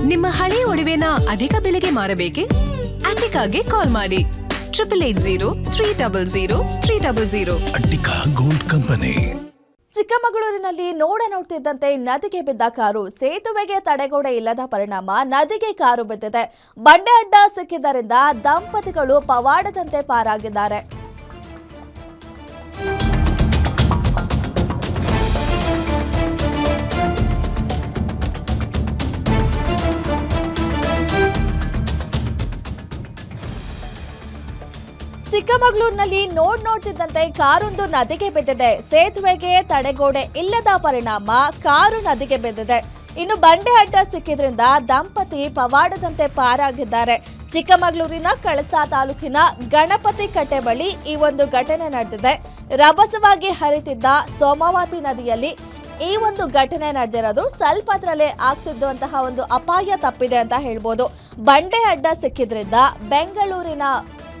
ನಿಮ್ಮ ಹಳೆ ಒಡವೆನ ಅಧಿಕ ಬೆಲೆಗೆ ಮಾರಬೇಕೆ? ಅಟಿಕಾಗೆ ಕಾಲ್ ಮಾಡಿ 8803000300. Attica gold company. ಚಿಕ್ಕಮಗಳೂರಿನಲ್ಲಿ ನೋಡ್ತಿದ್ದಂತೆ ನದಿಗೆ ಬಿದ್ದ ಕಾರು. ಸೇತುವೆಗೆ ತಡೆಗೋಡೆ ಇಲ್ಲದ ಪರಿಣಾಮ ನದಿಗೆ ಕಾರು ಬಿದ್ದಿದೆ. ಬಂಡೆ ಅಡ್ಡ ಸಿಕ್ಕಿದ್ದರಿಂದ ದಂಪತಿಗಳು ಪವಾಡದಂತೆ ಪಾರಾಗಿದ್ದಾರೆ. ಚಿಕ್ಕಮಗಳೂರಿನಲ್ಲಿ ನೋಡ್ತಿದ್ದಂತೆ ಕಾರೊಂದು ನದಿಗೆ ಬಿದ್ದಿದೆ. ಸೇತುವೆಗೆ ತಡೆಗೋಡೆ ಇಲ್ಲದ ಪರಿಣಾಮ ಕಾರು ನದಿಗೆ ಬಿದ್ದಿದೆ. ಇನ್ನು ಬಂಡೆ ಅಡ್ಡ ಸಿಕ್ಕಿದ್ರಿಂದ ದಂಪತಿ ಪವಾಡದಂತೆ ಪಾರಾಗಿದ್ದಾರೆ. ಚಿಕ್ಕಮಗಳೂರಿನ ಕಳಸಾ ತಾಲೂಕಿನ ಗಣಪತಿ ಕಟ್ಟೆ ಬಳಿ ಈ ಒಂದು ಘಟನೆ ನಡೆದಿದೆ. ರಭಸವಾಗಿ ಹರಿತಿದ್ದ ಸೋಮವಾತಿ ನದಿಯಲ್ಲಿ ಈ ಒಂದು ಘಟನೆ ನಡೆದಿರೋದು. ಸ್ವಲ್ಪತ್ರಲ್ಲೇ ಆಗ್ತಿದ್ದಂತಹ ಒಂದು ಅಪಾಯ ತಪ್ಪಿದೆ ಅಂತ ಹೇಳ್ಬೋದು. ಬಂಡೆ ಅಡ್ಡ ಸಿಕ್ಕಿದ್ರಿಂದ ಬೆಂಗಳೂರಿನ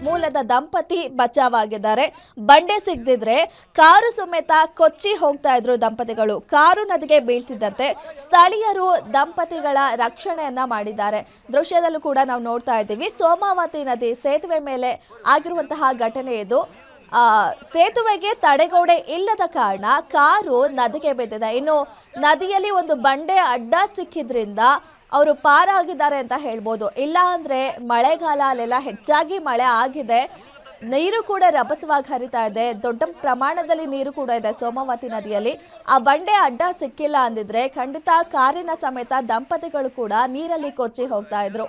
ಮೂಲದ ದಂಪತಿ ಬಚಾವಾಗಿದ್ದಾರೆ. ಬಂಡೆ ಸಿಗದಿದ್ರೆ ಕಾರು ಸಮೇತ ಕೊಚ್ಚಿ ಹೋಗ್ತಾ ಇದ್ರು ದಂಪತಿಗಳು. ಕಾರು ನದಿಗೆ ಬೀಳ್ತಿದ್ದಂತೆ ಸ್ಥಳೀಯರು ದಂಪತಿಗಳ ರಕ್ಷಣೆಯನ್ನ ಮಾಡಿದ್ದಾರೆ. ದೃಶ್ಯದಲ್ಲೂ ಕೂಡ ನಾವು ನೋಡ್ತಾ ಇದ್ದೀವಿ. ಸೋಮಾವತಿ ನದಿ ಸೇತುವೆ ಮೇಲೆ ಆಗಿರುವಂತಹ ಘಟನೆ ಇದು. ಸೇತುವೆಗೆ ತಡೆಗೋಡೆ ಇಲ್ಲದ ಕಾರಣ ಕಾರು ನದಿಗೆ ಬಿದ್ದಿದೆ. ಇನ್ನು ನದಿಯಲ್ಲಿ ಒಂದು ಬಂಡೆ ಅಡ್ಡ ಸಿಕ್ಕಿದ್ರಿಂದ ಅವರು ಪಾರಾಗಿದ್ದಾರೆ ಅಂತ ಹೇಳ್ಬೋದು. ಇಲ್ಲ ಅಂದ್ರೆ ಮಳೆಗಾಲ ಅಲ್ಲೆಲ್ಲ ಹೆಚ್ಚಾಗಿ ಮಳೆ ಆಗಿದೆ. ನೀರು ಕೂಡ ರಭಸವಾಗಿ ಹರಿತಾ ಇದೆ. ದೊಡ್ಡ ಪ್ರಮಾಣದಲ್ಲಿ ನೀರು ಕೂಡ ಇದೆ ಸೋಮವತಿ ನದಿಯಲ್ಲಿ. ಆ ಬಂಡೆ ಅಡ್ಡ ಸಿಕ್ಕಿಲ್ಲ ಅಂದಿದ್ರೆ ಖಂಡಿತ ಕಾರಿನ ಸಮೇತ ದಂಪತಿಗಳು ಕೂಡ ನೀರಲ್ಲಿ ಕೊಚ್ಚಿ ಹೋಗ್ತಾ ಇದ್ರು.